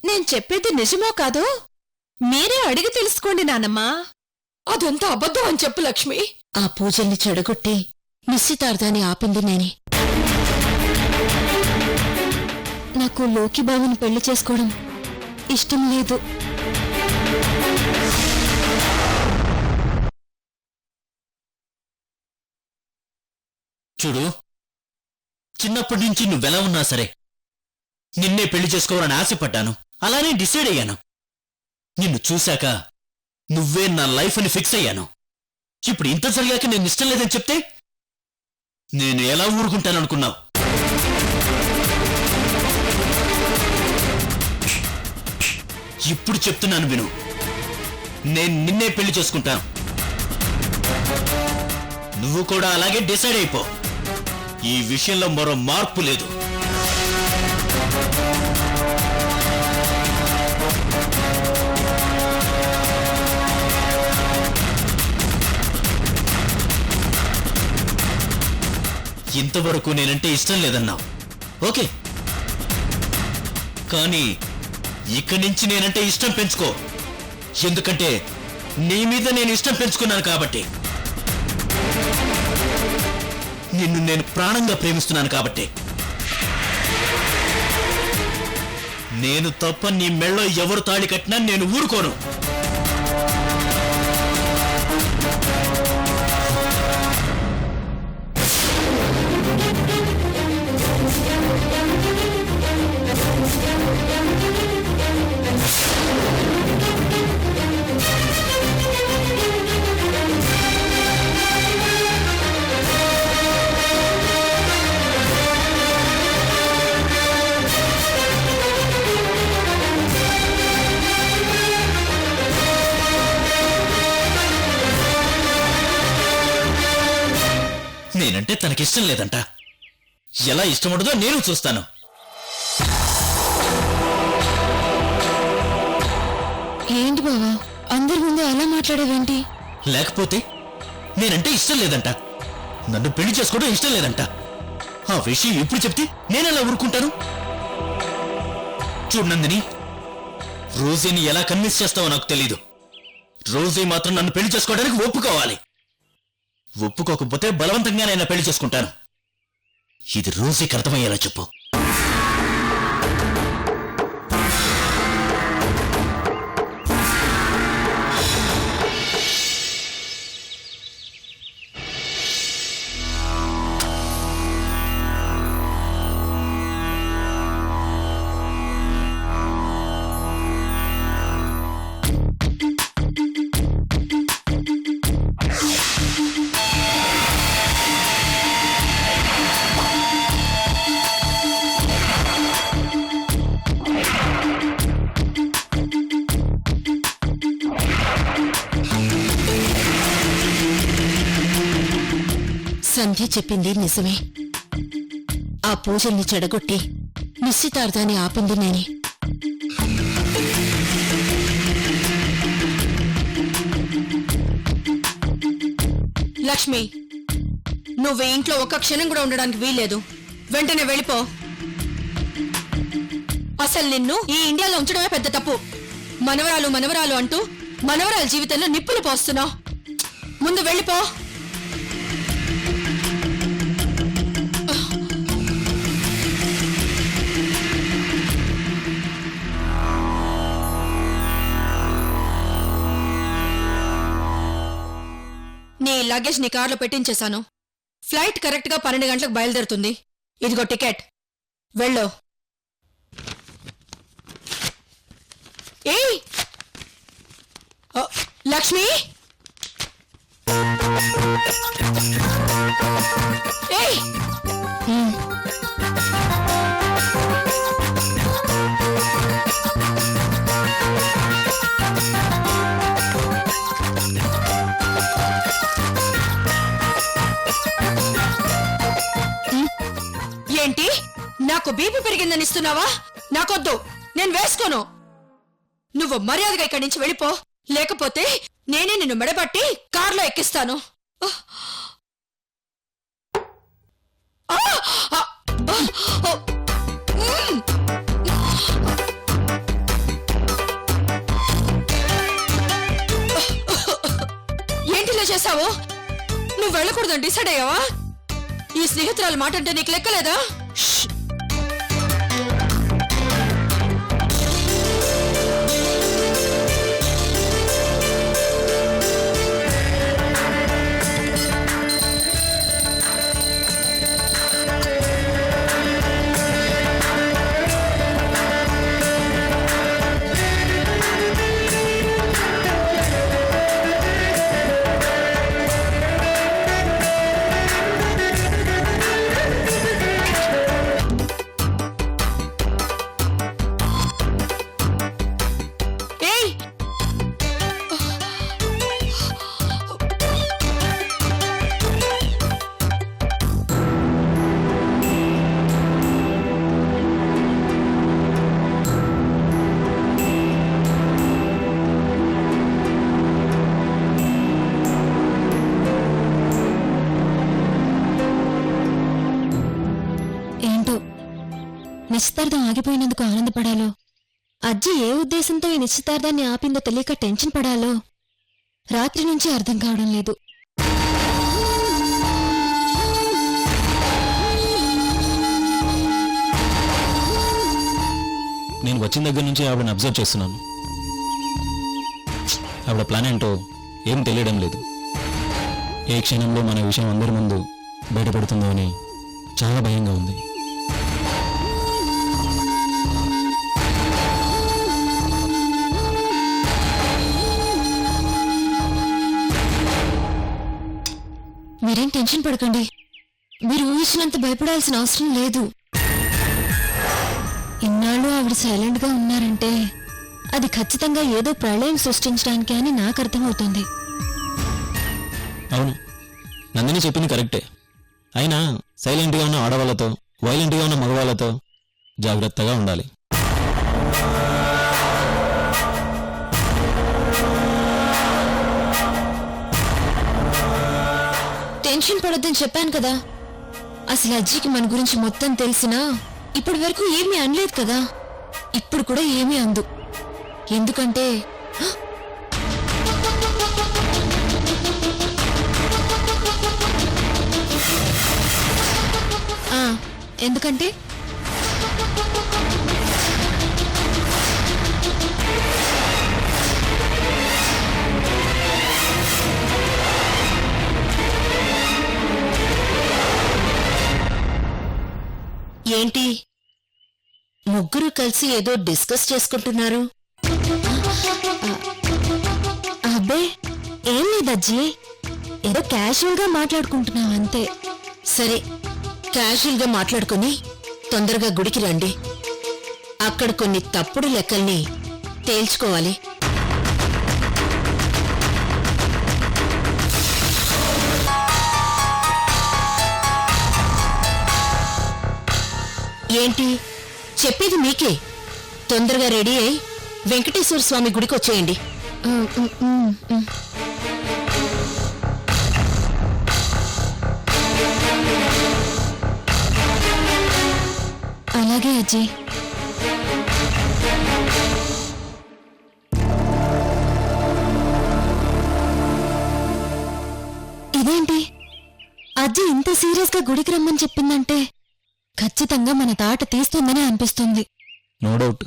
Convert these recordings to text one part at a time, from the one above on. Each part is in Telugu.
నేను చెప్పేది నిజమో కాదో మీరే అడిగి తెలుసుకోండి నానమ్మా. అదంతా అబద్ధం అని చెప్పు లక్ష్మి. ఆ పూజల్ని చెడగొట్టి నిశ్చితార్థాన్ని ఆపింది నేనే. నాకు లోకిబాబుని పెళ్లి చేసుకోవడం ఇష్టం లేదు. చూడు, చిన్నప్పటి నుంచి నువ్వెలా ఉన్నా సరే నిన్నే పెళ్లి చేసుకోవాలని ఆశపడ్డాను. అలానే డిసైడ్ అయ్యాను. నిన్ను చూశాక నువ్వే నా లైఫ్ అని ఫిక్స్ అయ్యాను. ఇప్పుడు ఇంత జరిగాక నేను ఇష్టం లేదని చెప్తే నేను ఎలా ఊరుకుంటాననుకున్నావు? ఇప్పుడు చెప్తున్నాను విను, నేను నిన్నే పెళ్లి చేసుకుంటాను. నువ్వు కూడా అలాగే డిసైడ్ అయిపో. ఈ విషయంలో మరో మార్పు లేదు. ఇంతవరకు నేనంటే ఇష్టం లేదన్నావు, ఓకే. కానీ ఇక్కడి నుంచి నేనంటే ఇష్టం పెంచుకో. ఎందుకంటే నీ మీద నేను ఇష్టం పెంచుకున్నాను కాబట్టి. నిన్ను నేను ప్రాణంగా ప్రేమిస్తున్నాను కాబట్టి. నేను తప్ప నీ మెళ్ళో ఎవరు తాళి కట్టినా నేను ఊరుకోను. నేనంటే తనకిష్టం లేదంట. ఎలా ఇష్టముండదో నేను చూస్తాను. ఏంటి బావా, అందరి ముందు అలా మాట్లాడేవేంటి? లేకపోతే నేనంటే ఇష్టం లేదంట, నన్ను పెళ్లి చేసుకోవడం ఇష్టం లేదంట. ఆ విషయం ఇప్పుడు చెప్తే నేనెలా ఊరుకుంటాను? చూడండిని, రోజీని ఎలా కన్విన్స్ చేస్తావో నాకు తెలీదు. రోజీ మాత్రం నన్ను పెళ్లి చేసుకోవడానికి ఒప్పుకోవాలి. ఒప్పుకోకపోతే బలవంతంగా నేను పెళ్లి చేసుకుంటాను. ఇది రోజీకి అర్థమయ్యేలా చెప్పు. సంధ్య చెప్పింది నిజమే. ఆ పూజల్ని చెడగొట్టి నిశ్చితార్థాన్ని ఆపింది నేనే. లక్ష్మి, నువ్వు ఇంట్లో ఒక్క క్షణం కూడా ఉండడానికి వీల్లేదు. వెంటనే వెళ్ళిపో. అసలు నిన్ను ఈ ఇండియాలో ఉంచడమే పెద్ద తప్పు. మనవరాలు మనవరాలు అంటూ మనవరాల జీవితంలో నిప్పులు పోస్తున్నావు. ముందు వెళ్ళిపో. నీ లగేజ్ నీ కార్లో పెట్టించేశాను. ఫ్లైట్ కరెక్ట్గా 12 గంటలకు బయలుదేరుతుంది. ఇదిగో టికెట్. వెళ్ళు. ఏయ్ లక్ష్మి, ఏయ్ ఏంటి, నాకు బీపీ పెరిగిందని ఇస్తున్నావా? నాకొద్దు, నేను వేసుకోను. నువ్వు మర్యాదగా ఇక్కడి నుంచి వెళ్ళిపో, లేకపోతే నేనే నిన్ను మెడబట్టి కార్లో ఎక్కిస్తాను. చేశావు? నువ్వు వెళ్ళకూడదని డిసైడ్ అయ్యావా? ఈ స్నేహితురాలు మాట అంటే నీకు లెక్కలేదా? నిశ్చితార్థం ఆగిపోయినందుకు ఆనందపడాలో, అజ్జి ఏ ఉద్దేశంతో ఈ నిశ్చితార్థాన్ని ఆపిందో తెలియక టెన్షన్ పడాలో రాత్రి నుంచి అర్థం కావడం లేదు. నేను వచ్చిన దగ్గర నుంచి ఆవిడని అబ్జర్వ్ చేస్తున్నాను. ఆవిడ ప్లాన్ ఏంటో ఏం తెలియడం లేదు. ఏ క్షణంలో మన విషయం అందరి ముందు బయటపడుతుందో అని చాలా భయంగా ఉంది. మీరేం టెన్షన్ పడకండి. మీరు ఊహించినంత భయపడాల్సిన అవసరం లేదు. ఇన్నాళ్ళు ఆవిడ సైలెంట్ గా ఉన్నారంటే అది ఖచ్చితంగా ఏదో ప్రళయం సృష్టించడానికి అని నాకు అర్థమవుతుంది. అవును, నందిని చెప్పింది కరెక్టే. అయినా సైలెంట్గా ఉన్న ఆడవాళ్ళతో, వైలెంట్గా ఉన్న మగవాళ్ళతో జాగ్రత్తగా ఉండాలి. టెన్షన్ పడొద్దని చెప్పాను కదా. అసలు అజ్జికి మన గురించి మొత్తం తెలిసినా ఇప్పటి వరకు ఏమీ అనలేదు కదా. ఇప్పుడు కూడా ఏమీ అందు. ఎందుకంటే ఎందుకంటే ఏంటి ముగ్గురు కలిసి ఏదో డిస్కస్ చేసుకుంటున్నారు? అబ్బే ఏం లేదజ్జి, ఏదో క్యాజువల్ గా మాట్లాడుకుంటున్నాం అంతే. సరే, క్యాజువల్ గా మాట్లాడుకుని తొందరగా గుడికి రండి. అక్కడ కొన్ని తప్పుడు లెక్కల్ని తేల్చుకోవాలి. ఏంటి చెప్పేది మీకే. తొందరగా రెడీ అయి వెంకటేశ్వర స్వామి గుడికి వచ్చేయండి. అలాగే అజ్జి. ఇదేంటి అజ్జి ఇంత సీరియస్ గా గుడికి రమ్మని చెప్పిందంటే ఖచ్చితంగా మన తాట తీస్తుందని అనిపిస్తుంది. No doubt.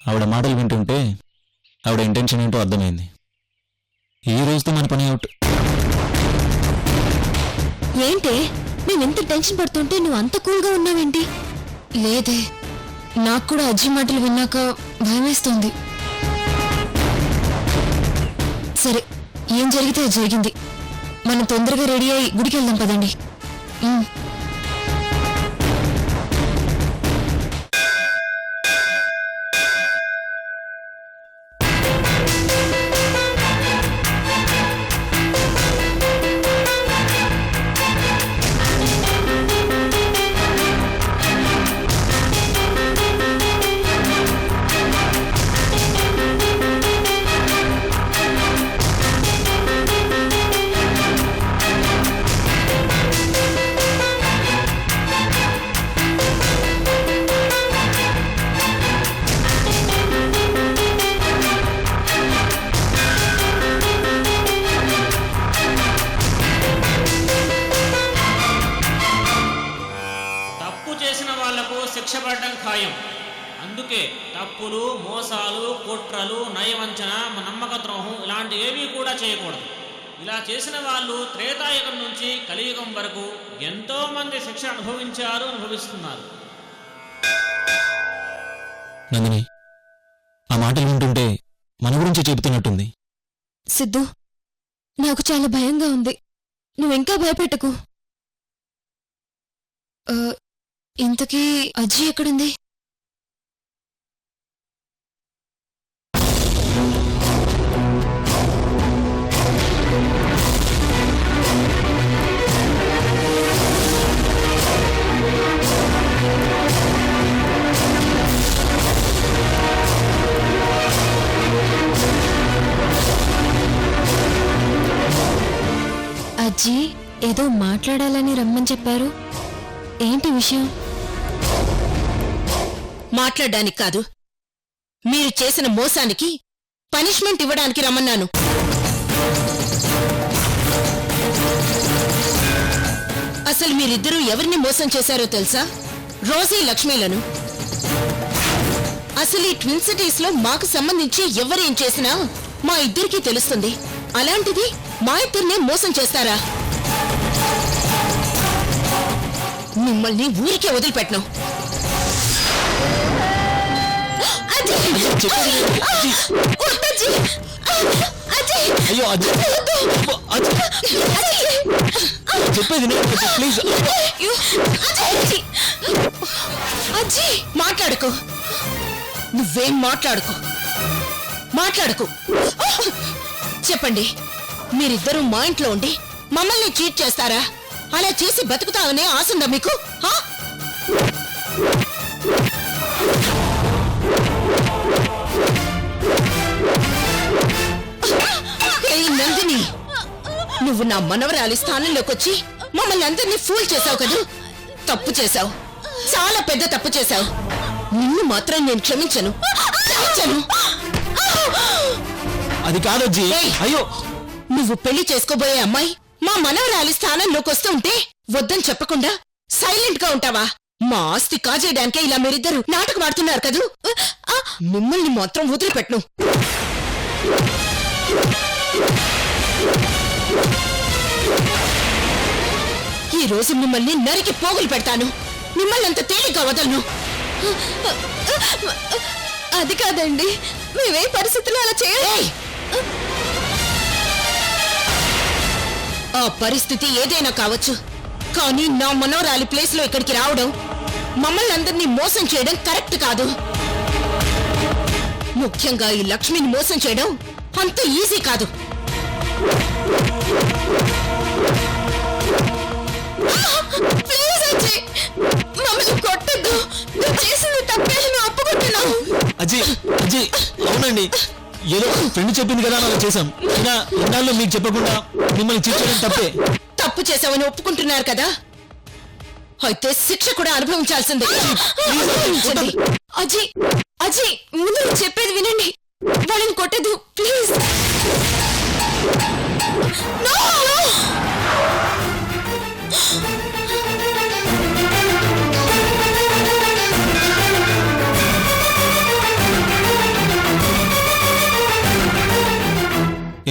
ఆవిడ మాటలు వింటుంటే ఆవిడ ఇంటెన్షన్ ఏంటో అర్థమైంది. ఈ రోజుతో మన పని అవుట్. ఏంటి మేమెంత టెన్షన్ పడుతుంటే నువ్వు అంత కూల్గా ఉన్నావేంటి? లేదే, నాకు కూడా అజ్జి మాటలు విన్నాక భయమేస్తుంది. సరే, ఏం జరిగితే అది జరిగింది. మనం తొందరగా రెడీ అయ్యి గుడికి వెళ్దాం పదండి. తప్పులు, మోసాలు, కుట్రలు, నయవంచన, నమ్మక ద్రోహం ఇలాంటి ఏవి కూడా చేయకూడదు. ఇలా చేసిన వాళ్ళు త్రేతాయుగం నుంచి కలియుగం వరకు ఎంతో మంది శిక్ష అనుభవిస్తున్నారు. నందిని, ఆ మాటలు వింటుంటే మన గురించి చెబుతున్నట్టుంది. సిద్ధు, నాకు చాలా భయంగా ఉంది. నువ్వింకా భయపెట్టకు. ఇంతకీ అజ్జి ఎక్కడుంది? అజ్జి ఏదో మాట్లాడాలని రమ్మని చెప్పారు. ఏంటి విషయం? మాట్లాడడానికి కాదు, మీరు చేసిన మోసానికి పనిష్మెంట్ ఇవ్వడానికి రమ్మన్నాను. అసలు మీరిద్దరూ ఎవరిని మోసం చేశారో తెలుసా? రోజీ లక్ష్మీలను. అసలు ఈ ట్విన్ సిటీస్ లో మాకు సంబంధించి ఎవరేం చేసినా మా ఇద్దరికీ తెలుస్తుంది. అలాంటిది మా ఇద్దరినే మోసం చేస్తారా? మిమ్మల్ని ఊరికే వదిలిపెట్టను. అయ్యో అజ్జి, చెప్పేది ప్లీజ్. అజ్జి, మాట్లాడుకో. నువ్వేం మాట్లాడుకో. చెప్పండి, మీరిద్దరూ మా ఇంట్లో ఉండి మమ్మల్ని చీట్ చేస్తారా? అలా చేసి బతుకుతామనే ఆశందా మీకు? నందిని, నువ్వు నా మనవరాలి స్థానంలోకి వచ్చి మమ్మల్ని అందరినీ ఫూల్ చేశావు కదూ. తప్పు చేశావు, చాలా పెద్ద తప్పు చేశావు. నిన్ను మాత్రం నేను క్షమించను. అది కాదజ్జి. అయ్యో, నువ్వు పెళ్లి చేసుకోబోయే అమ్మాయి మా మనవరాలి స్థానంలోకి వస్తుంటే వద్దని చెప్పకుండా సైలెంట్ గా ఉంటావా? మా ఆస్తి కాజేయడానికే ఇలా మీరిద్దరు నాటకం ఆడుతున్నారు కదూ. మిమ్మల్ని మాత్రం వదిలిపెట్టను. ఈ రోజు మిమ్మల్ని నరికి పోగులు పెడతాను. మిమ్మల్ని అంత తేలిగ్గా వదలను. అది కాదండి, మేమే పరిస్థితుల్లో అలా చేయాలి. ఆ పరిస్థితి ఏదైనా కావచ్చు, కానీ నా మనోరాలి ప్లేస్ లో ఇక్కడికి రావడం, మమ్మల్ని అందరినీ మోసం చేయడం కరెక్ట్ కాదు. ముఖ్యంగా ఈ లక్ష్మిని మోసం చేయడం అంత ఈజీ కాదు. మమ్మల్ని కొట్టద్దు. నువ్వు చేసింది తప్పే, నువ్వు ఒప్పుకుంటున్నావు. అజ్జి అజ్జి, అవునండి, ఏదో ఫ్రెండ్ చెప్పింది కదా అలా చేశాం. ఇలా ఇన్నాళ్ళు మీకు చెప్పకుండా మిమ్మల్ని చీల్చడం తప్పే. తప్పు చేశావని ఒప్పుకుంటున్నారు కదా, అయితే శిక్ష కూడా అనుభవించాల్సిందే. అజయ్, అజయ్, ముందు చెప్పేది వినండి. వాళ్ళని కొట్టదు ప్లీజ్.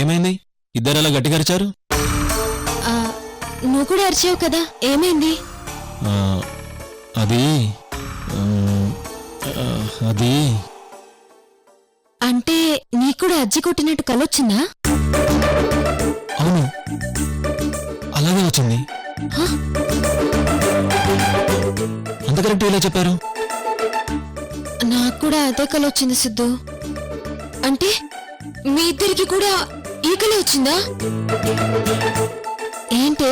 ఏమైంది? ఇద్దరు అలా గట్టిగా అరిచారు. నువ్వు కూడా అరిచావు కదా, ఏమైంది? అది అది అంటే నీకు కూడా అజ్జి కొట్టినట్టు కలొచ్చిందా? అవును, అలాగే వచ్చింది. అంత కరెక్ట్ ఇలా చెప్పారు. నాకు కూడా అదే కలొచ్చింది సిద్ధు. అంటే మీ ఇద్దరికి కూడా ఈ కలే వచ్చిందా? ఏంటే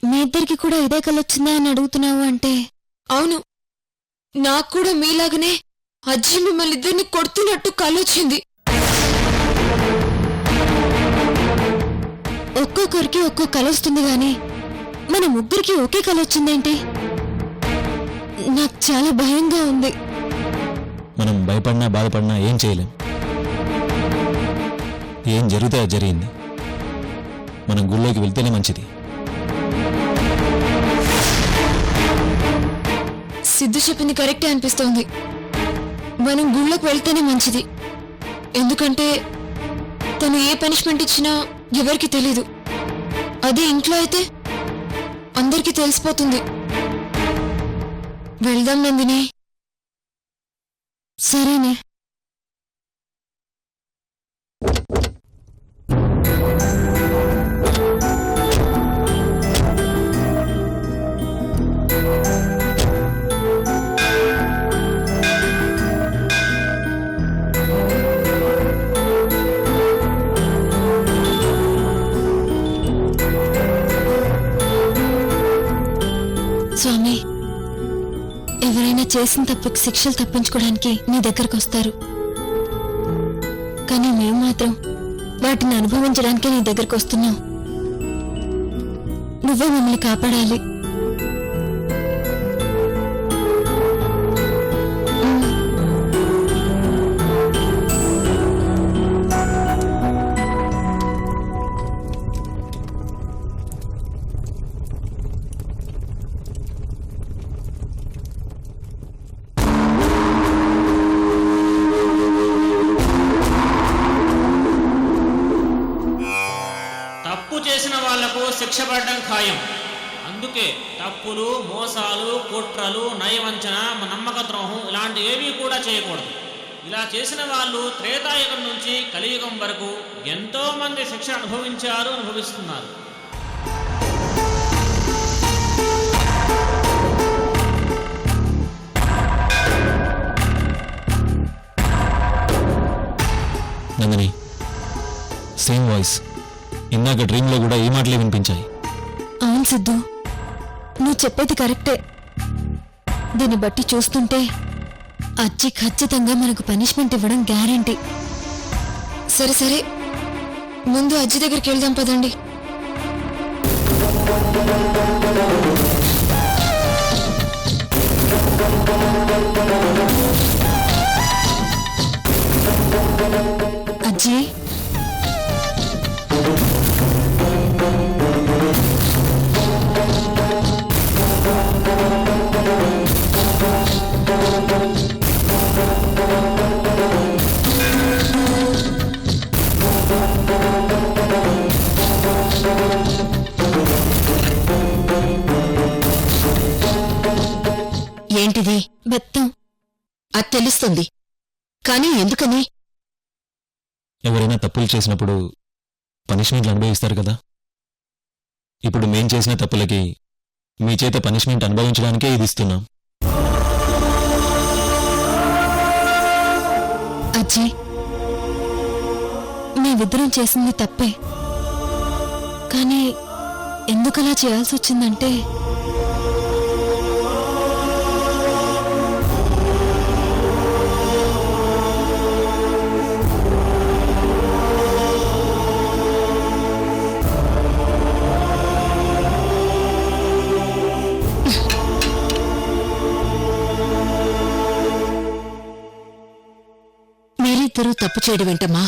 మీ ఇద్దరికి కూడా ఇదే కలొచ్చిందా అని అడుగుతున్నావు? అంటే అవును, నాకు కూడా మీలాగనే అజ్జి మిమ్మల్ని ఇద్దరిని కొడుతున్నట్టు కలొచ్చింది. ఒక్కొక్కరికి ఒక్కో కల వస్తుంది గాని మన ముగ్గురికి ఒకే కల వచ్చిందేంటి? నాకు చాలా భయంగా ఉంది. మనం భయపడినా బాధపడినా ఏం చేయలేం. ఏం జరిగితే అది జరిగింది. మనం గుళ్ళోకి వెళ్తేనే మంచిది. సిద్ధు చెప్పింది కరెక్టే అనిపిస్తోంది. మనం గుళ్ళోకి వెళ్తేనే మంచిది. ఎందుకంటే తను ఏ పనిష్మెంట్ ఇచ్చినా ఎవరికి తెలీదు. అదే ఇంట్లో అయితే అందరికీ తెలిసిపోతుంది. వెళ్దాం నందిని. సరేనే. స్వామి, ఎవరైనా చేసిన తప్పుకి శిక్షలు తప్పించుకోవడానికి నీ దగ్గరకు వస్తారు. కానీ మేము మాత్రం వాటిని అనుభవించడానికే నీ దగ్గరకు వస్తున్నాం. నువ్వే మమ్మల్ని కాపాడాలి. తప్పు చేసిన వాళ్లకు శిక్ష పడడం ఖాయం. అందుకే తప్పులు, మోసాలు, కుట్రలు, నయవంచన, నమ్మక ద్రోహం ఇలాంటి ఏవీ కూడా చేయకూడదు. ఇలా చేసిన వాళ్ళు త్రేతాయుగం నుంచి కలియుగం వరకు ఎంతో మంది శిక్ష అనుభవిస్తున్నారు. Nandini, same voice. ఇందాక డ్రీమ్లో కూడా ఈ మాటలే వినిపించాయి. అవును సిద్ధు, నువ్వు చెప్పేది కరెక్టే. దీన్ని బట్టి చూస్తుంటే అచ్చి ఖచ్చితంగా మనకు పనిష్మెంట్ ఇవ్వడం గ్యారంటీ. సరే సరే, ముందు అజ్జి దగ్గరికి వెళ్దాం పదండి. అజ్జి, ఏంటిది? బెత్తం. అది తెలుస్తుంది, కానీ ఎందుకని? ఎవరైనా తప్పులు చేసినప్పుడు పనిష్మెంట్లు అనుభవిస్తారు కదా. ఇప్పుడు మేం చేసిన తప్పులకి మీ చేత పనిష్మెంట్ అనుభవించడానికే ఇది ఇస్తున్నాం. అజ్జి, మేమిద్దరం చేసింది తప్పే. కానీ ఎందుకలా చేయాల్సి వచ్చిందంటే మీరిద్దరూ తప్పు చేయడం వెంటమ్మా?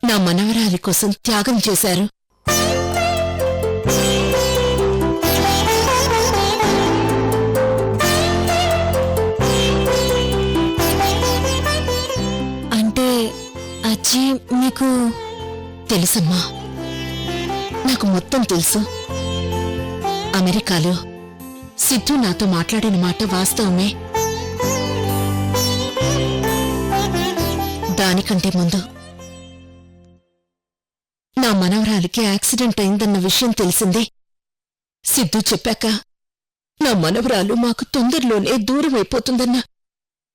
నా మనవరాలి కోసం త్యాగం చేశారు. అంటే అజ్జి మీకు తెలుసమ్మా, నాకు మొత్తం తెలుసు. అమెరికాలో సిద్ధు నాతో మాట్లాడిన మాట వాస్తవమే. దానికంటే ముందు నా మనవరాలికి యాక్సిడెంట్ అయిందన్న విషయం తెలిసిందే. సిద్ధు చెప్పాక నా మనవరాలు మాకు తొందరలోనే దూరం అయిపోతుందన్న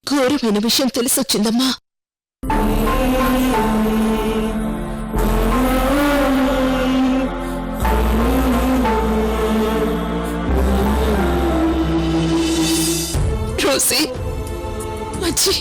ఘోరమైన విషయం తెలిసొచ్చిందమ్మా. రోసీ, అజ్జి,